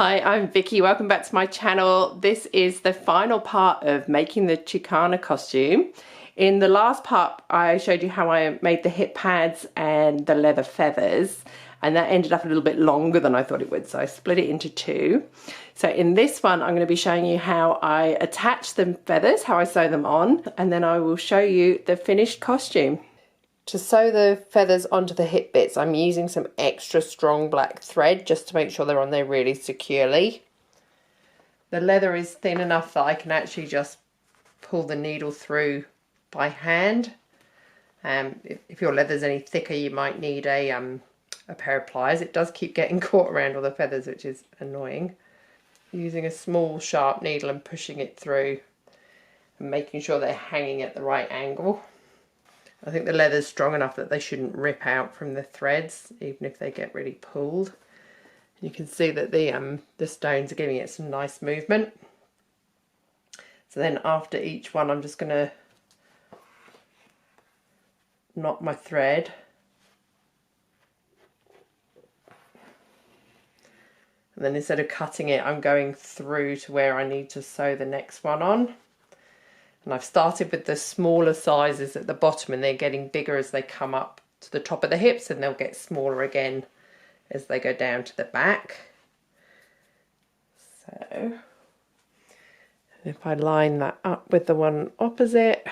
Hi, I'm Vicky. Welcome back to my channel. This is the final part of making the Tucana costume. In the last part, I showed you how I made the hip pads and the leather feathers, and that ended up a little bit longer than I thought it would, so I split it into two. So in this one, I'm going to be showing you how I attach the feathers, how I sew them on, and then I will show you the finished costume. To sew the feathers onto the hip bits, I'm using some extra strong black thread just to make sure they're on there really securely. The leather is thin enough that I can actually just pull the needle through by hand. If your leather's any thicker, you might need a pair of pliers. It does keep getting caught around all the feathers, which is annoying. Using a small sharp needle and pushing it through and making sure they're hanging at the right angle. I think the leather's strong enough that they shouldn't rip out from the threads, even if they get really pulled. You can see that the stones are giving it some nice movement. So then after each one, I'm just going to knot my thread. And then instead of cutting it, I'm going through to where I need to sew the next one on. And I've started with the smaller sizes at the bottom, and they're getting bigger as they come up to the top of the hips, and they'll get smaller again as they go down to the back. So if I line that up with the one opposite,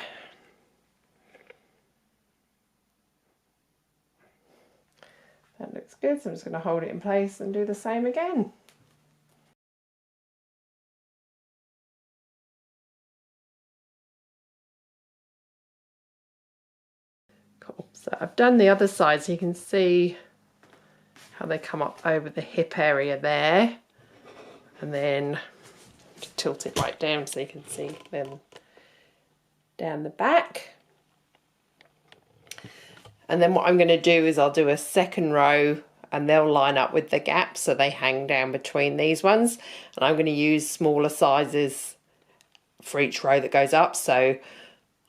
that looks good. So I'm just going to hold it in place and do the same again. Cool. So I've done the other side, so you can see how they come up over the hip area there, and then just tilt it right down so you can see them down the back. And then what I'm going to do is I'll do a second row, and they'll line up with the gaps so they hang down between these ones, and I'm going to use smaller sizes for each row that goes up. So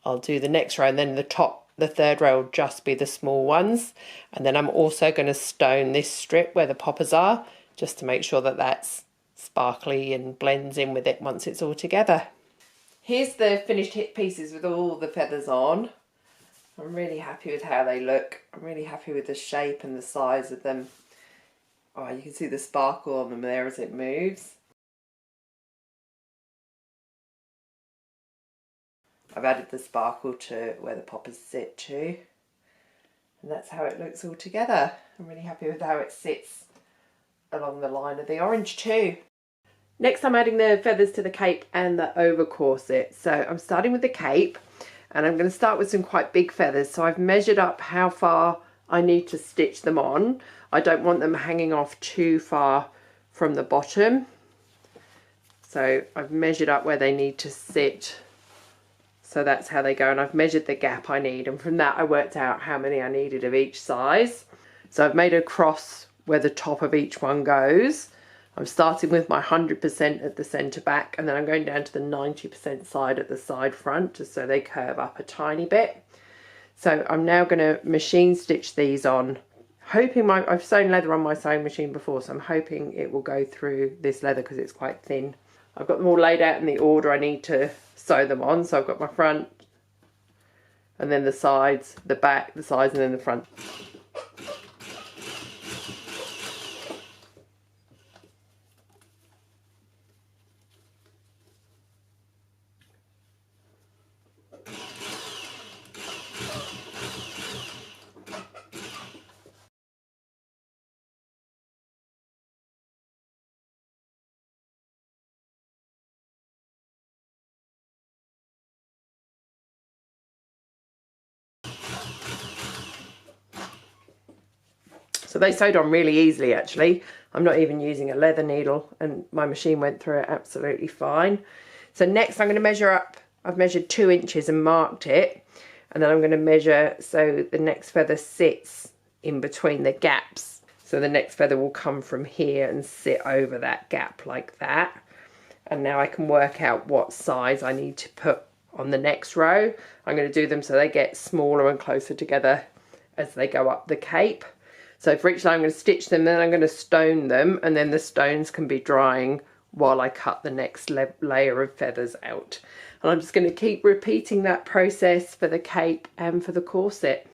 I'll do the next row, and then the third row will just be the small ones. And then I'm also going to stone this strip where the poppers are, just to make sure that that's sparkly and blends in with it once it's all together. Here's the finished hip pieces with all the feathers on. I'm really happy with how they look. I'm really happy with the shape and the size of them. Oh, you can see the sparkle on them there as it moves. I've added the sparkle to where the poppers sit too. And that's how it looks all together. I'm really happy with how it sits along the line of the orange too. Next, I'm adding the feathers to the cape and the over corset. So I'm starting with the cape, and I'm going to start with some quite big feathers. So I've measured up how far I need to stitch them on. I don't want them hanging off too far from the bottom. So I've measured up where they need to sit. So that's how they go, and I've measured the gap I need, and from that I worked out how many I needed of each size. So I've made a cross where the top of each one goes. I'm starting with my 100% at the centre back, and then I'm going down to the 90% side at the side front, just so they curve up a tiny bit. So I'm now going to machine stitch these on, hoping I've sewn leather on my sewing machine before, so I'm hoping it will go through this leather because it's quite thin. I've got them all laid out in the order I need to sew them on. So I've got my front, and then the sides, the back, the sides, and then the front. So they sewed on really easily actually. I'm not even using a leather needle, and my machine went through it absolutely fine. So next I'm going to measure up. I've measured 2 inches and marked it, and then I'm going to measure so the next feather sits in between the gaps. So the next feather will come from here and sit over that gap like that. And now I can work out what size I need to put on the next row. I'm going to do them so they get smaller and closer together as they go up the cape. So for each layer I'm going to stitch them, then I'm going to stone them, and then the stones can be drying while I cut the next layer of feathers out. And I'm just going to keep repeating that process for the cape and for the corset.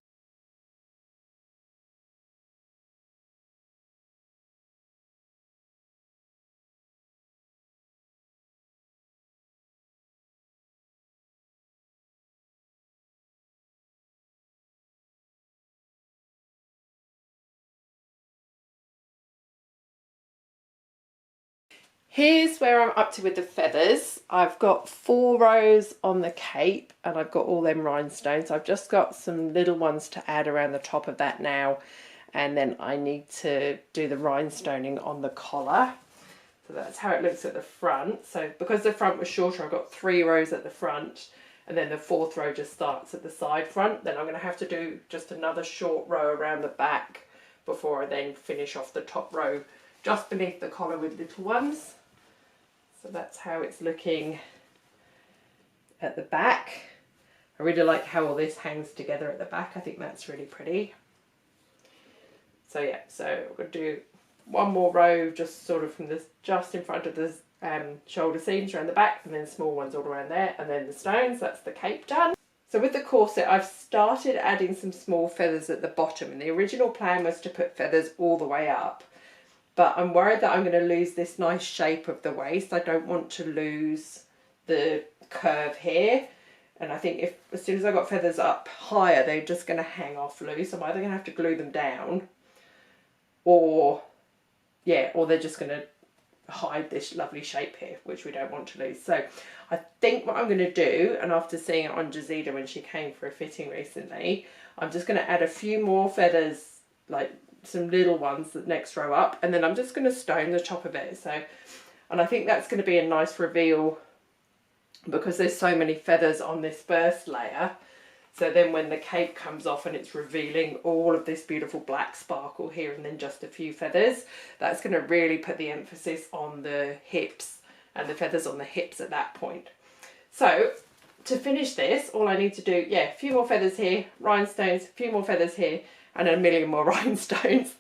Here's where I'm up to with the feathers. I've got 4 rows on the cape and I've got all them rhinestones. I've just got some little ones to add around the top of that now, and then I need to do the rhinestoning on the collar. So that's how it looks at the front. So because the front was shorter, I've got 3 rows at the front, and then the 4th row just starts at the side front. Then I'm going to have to do just another short row around the back before I then finish off the top row just beneath the collar with little ones. So that's how it's looking at the back. I really like how all this hangs together at the back. I think that's really pretty. So yeah, so we're going to do one more row just sort of from this, just in front of the shoulder seams around the back, and then small ones all around there, and then the stones. That's the cape done. So with the corset, I've started adding some small feathers at the bottom, and the original plan was to put feathers all the way up. But I'm worried that I'm going to lose this nice shape of the waist. I don't want to lose the curve here. And I think if as soon as I got feathers up higher, they're just going to hang off loose. I'm either going to have to glue them down, or they're just going to hide this lovely shape here, which we don't want to lose. So I think what I'm going to do, and after seeing it on Jazida when she came for a fitting recently, I'm just going to add a few more feathers, like some little ones, the next row up, and then I'm just going to stone the top of it. So, and I think that's going to be a nice reveal because there's so many feathers on this first layer. So then when the cape comes off and it's revealing all of this beautiful black sparkle here and then just a few feathers, that's going to really put the emphasis on the hips and the feathers on the hips at that point. So to finish this, all I need to do, a few more feathers here, rhinestones, a few more feathers here, and a million more rhinestones.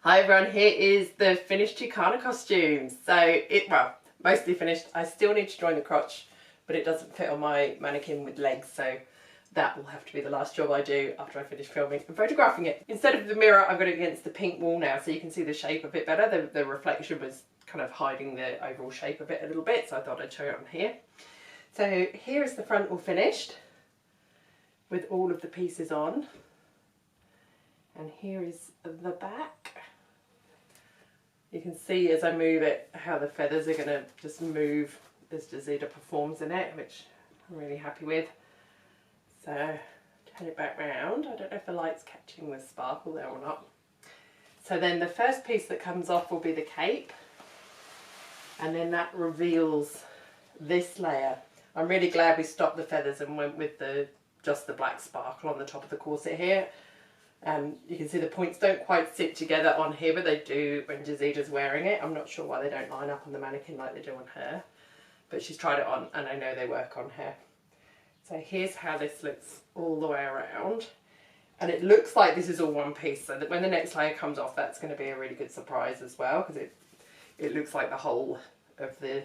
Hi everyone, here is the finished Tucana costume. So mostly finished. I still need to join the crotch, but it doesn't fit on my mannequin with legs, so that will have to be the last job I do after I finish filming and photographing it. Instead of the mirror, I've got it against the pink wall now, so you can see the shape a bit better. The reflection was kind of hiding the overall shape of it a little bit, so I thought I'd show it on here. So here is the front all finished with all of the pieces on, and here is the back. You can see as I move it how the feathers are going to just move as Jazida performs in it, which I'm really happy with. So turn it back round. I don't know if the light's catching the sparkle there or not. So then the first piece that comes off will be the cape, and then that reveals this layer. I'm really glad we stopped the feathers and went with just the black sparkle on the top of the corset here. You can see the points don't quite sit together on here, but they do when Jazida's wearing it. I'm not sure why they don't line up on the mannequin like they do on her, but she's tried it on and I know they work on her. So here's how this looks all the way around, and it looks like this is all one piece, so that when the next layer comes off, that's going to be a really good surprise as well, because it looks like the whole of the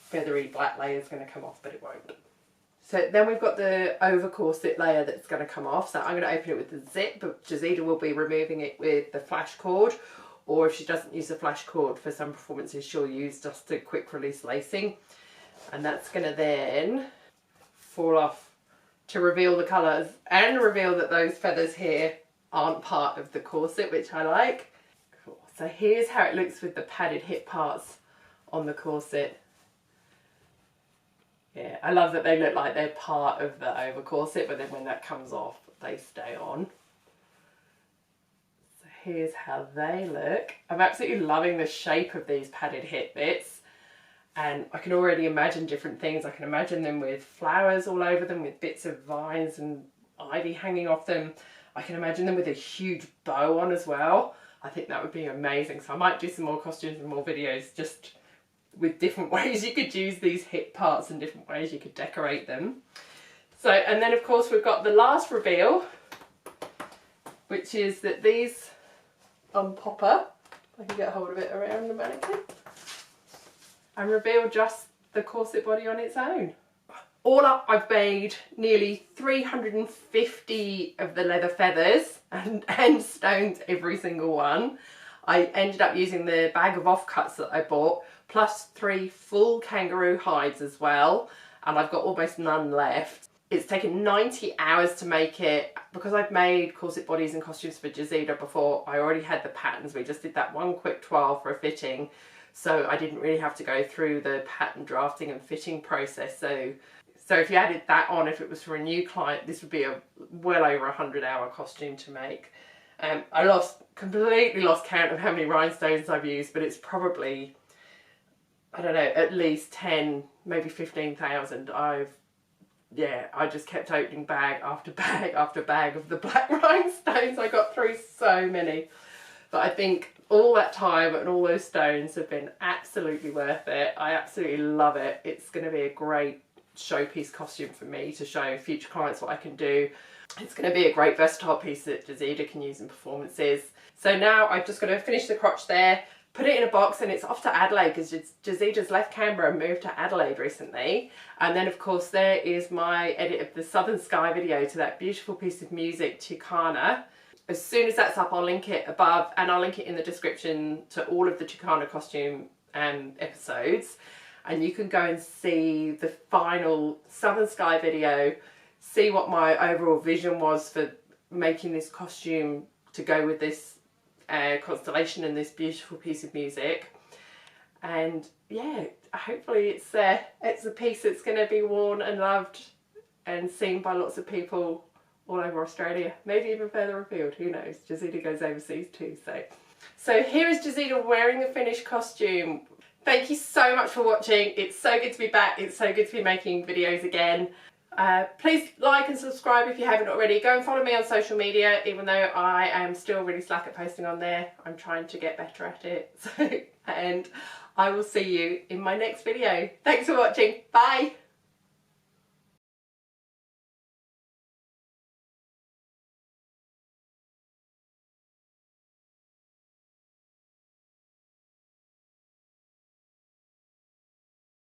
feathery black layer is going to come off, but it won't. So then we've got the over corset layer that's going to come off. So I'm going to open it with the zip, but Jazida will be removing it with the flash cord, or if she doesn't use the flash cord for some performances, she'll use just a quick release lacing. And that's going to then fall off to reveal the colours and reveal that those feathers here aren't part of the corset, which I like. Cool. So here's how it looks with the padded hip parts on the corset. Yeah, I love that they look like they're part of the over corset, but then when that comes off, they stay on. So here's how they look. I'm absolutely loving the shape of these padded hip bits, and I can already imagine different things. I can imagine them with flowers all over them, with bits of vines and ivy hanging off them. I can imagine them with a huge bow on as well. I think that would be amazing. So I might do some more costumes and more videos just with different ways you could use these hip parts and different ways you could decorate them. So, and then of course we've got the last reveal, which is that these unpop up. I can get hold of it around the mannequin and reveal just the corset body on its own. All up, I've made nearly 350 of the leather feathers and stones, every single one. I ended up using the bag of offcuts that I bought, plus 3 full kangaroo hides as well, and I've got almost none left. It's taken 90 hours to make it. Because I've made corset bodies and costumes for Jazida before, I already had the patterns. We just did that one quick trial for a fitting, so I didn't really have to go through the pattern drafting and fitting process. So if you added that on, if it was for a new client, this would be a well over 100-hour costume to make. I completely lost count of how many rhinestones I've used, but it's probably, I don't know, at least 10, maybe 15,000. I just kept opening bag after bag after bag of the black rhinestones. I got through so many. But I think all that time and all those stones have been absolutely worth it. I absolutely love it. It's going to be a great showpiece costume for me to show future clients what I can do. It's going to be a great versatile piece that Jazida can use in performances. So now I've just got to finish the crotch there, put it in a box, and it's off to Adelaide because Jazida's left Canberra and moved to Adelaide recently. And then of course there is my edit of the Southern Sky video to that beautiful piece of music, Tucana. As soon as that's up, I'll link it above, and I'll link it in the description to all of the Tucana costume episodes. And you can go and see the final Southern Sky video, see what my overall vision was for making this costume to go with this constellation and this beautiful piece of music. And yeah, hopefully it's a piece that's going to be worn and loved and seen by lots of people all over Australia, maybe even further afield, who knows. Jazida goes overseas too. So here is Jazida wearing the finished costume. Thank you so much for watching. It's so good to be back. It's so good to be making videos again. Please like and subscribe if you haven't already. Go and follow me on social media, even though I am still really slack at posting on there. I'm trying to get better at it. And I will see you in my next video. Thanks for watching. Bye.